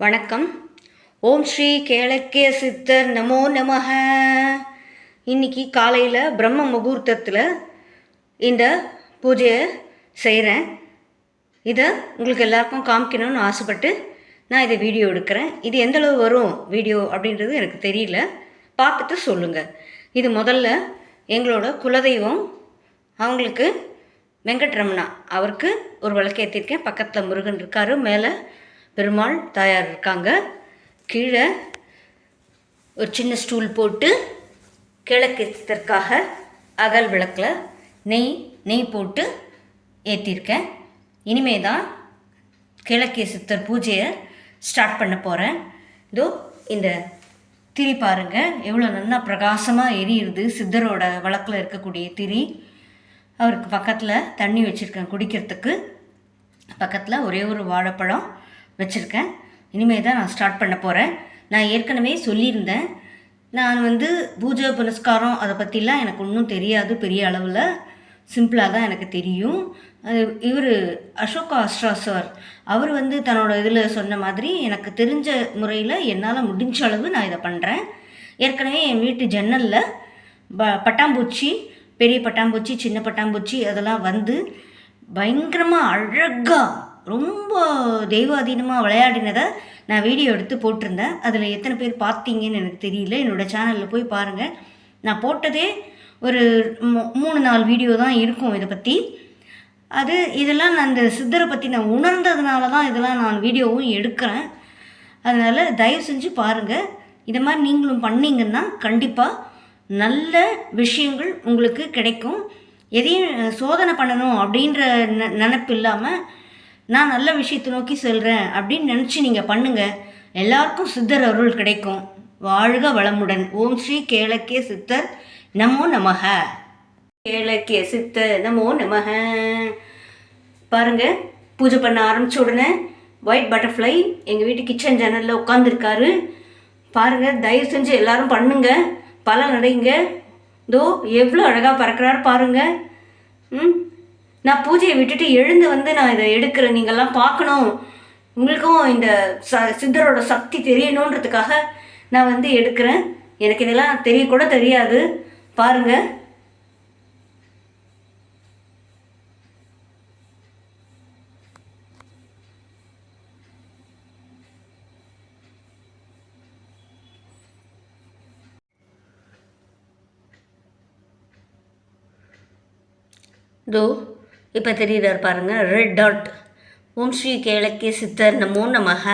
வணக்கம். ஓம் ஸ்ரீ கேளக்கிய சித்தர் நமோ நமஹ. இன்னைக்கு காலையில் பிரம்ம முகூர்த்தத்தில் இந்த பூஜையை செய்கிறேன். இதை உங்களுக்கு எல்லாருக்கும் காமிக்கணும்னு ஆசைப்பட்டு நான் இதை வீடியோ எடுக்கிறேன். இது எந்தளவு வரும் வீடியோ அப்படின்றது எனக்கு தெரியல, பார்த்துட்டு சொல்லுங்கள். இது முதல்ல எங்களோட குலதெய்வம், அவங்களுக்கு வெங்கட்ரமணா, அவருக்கு ஒரு விளக்கேற்றிருக்கேன். பக்கத்தில் முருகன் இருக்கார், மேலே பெருமாள் தாயார் இருக்காங்க. கீழே ஒரு சின்ன ஸ்டூல் போட்டு கிழக்கேற்றதற்காக அகல் விளக்கில் நெய் போட்டு ஏற்றிருக்கேன். இனிமே தான் கிழக்கிய சித்தர் பூஜையை ஸ்டார்ட் பண்ண போகிறேன். இதோ இந்த திரி பாருங்கள், எவ்வளோ நல்லா பிரகாசமாக எரியுது. சித்தரோட விளக்கில் இருக்கக்கூடிய திரி. அவருக்கு பக்கத்தில் தண்ணி வச்சுருக்கேன் குடிக்கிறதுக்கு. பக்கத்தில் ஒரே ஒரு வாழைப்பழம் வச்சுருக்கேன். இனிமேல் தான் நான் ஸ்டார்ட் பண்ண போகிறேன். நான் ஏற்கனவே சொல்லியிருந்தேன், நான் பூஜை புனஸ்காரம் அதை பற்றிலாம் எனக்கு ஒன்றும் தெரியாது. பெரிய அளவில் சிம்பிளாக தான் எனக்கு தெரியும். இவர் அசோகா அஸ்ட்ரா சார், அவர் தன்னோட இதில் சொன்ன மாதிரி எனக்கு தெரிஞ்ச முறையில் என்னால் முடிஞ்ச அளவு நான் இதை பண்ணுறேன். ஏற்கனவே என் வீட்டு ஜன்னலில் பட்டாம்பூச்சி, பெரிய பட்டாம்பூச்சி, சின்ன பட்டாம்பூச்சி அதெல்லாம் பயங்கரமாக அழகாக ரொம்ப தெய்வாதீனமாக விளையாடினதை நான் வீடியோ எடுத்து போட்டிருந்தேன். அதில் எத்தனை பேர் பார்த்தீங்கன்னு எனக்கு தெரியல. என்னோடய சேனலில் போய் பாருங்கள். நான் போட்டதே ஒரு 3-4 வீடியோ தான் இருக்கும் இதை பற்றி. இதெல்லாம் நான் இந்த சித்தரை பற்றி நான் உணர்ந்ததுனால தான் இதெல்லாம் நான் வீடியோவும் எடுக்கிறேன். அதனால் தயவு செஞ்சு பாருங்கள். இதை மாதிரி நீங்களும் பண்ணிங்கன்னா கண்டிப்பாக நல்ல விஷயங்கள் உங்களுக்கு கிடைக்கும். எதையும் சோதனை பண்ணணும் அப்படின்ற நினப்பு இல்லாமல் நான் நல்ல விஷயத்தை நோக்கி செல்கிறேன் அப்படின்னு நினச்சி நீங்கள் பண்ணுங்கள். எல்லாருக்கும் சித்தர் அருள் கிடைக்கும். வாழ்க வளமுடன். ஓம் ஸ்ரீ கேளக்கிய சித்தர் நமோ நமஹ. கேளக்கிய சித்தர் நமோ நமஹ. பாருங்கள், பூஜை பண்ண ஆரம்பித்த உடனே ஒயிட் பட்டர்ஃப்ளை எங்கள் வீட்டு கிச்சன் ஜன்னலில் உட்காந்துருக்காரு. பாருங்கள், தயவு செஞ்சு எல்லோரும் பண்ணுங்கள், பலன் அடைங்க. இதோ எவ்வளோ அழகாக பறக்கிறாரு பாருங்கள். நான் பூஜையை விட்டுட்டு எழுந்து நான் இதை எடுக்கிறேன். நீங்கள்லாம் பார்க்கணும், உங்களுக்கும் இந்த சித்தரோட சக்தி தெரியணுன்றதுக்காக நான் எடுக்கிறேன். எனக்கு இதெல்லாம் தெரியக்கூட தெரியாது. பாருங்கள், இதோ இப்போ தெரியுறார் பாருங்கள், ரெட் டாட். ஓம் ஸ்ரீ கேளக்கிய சித்தர் நமோ நமஹ.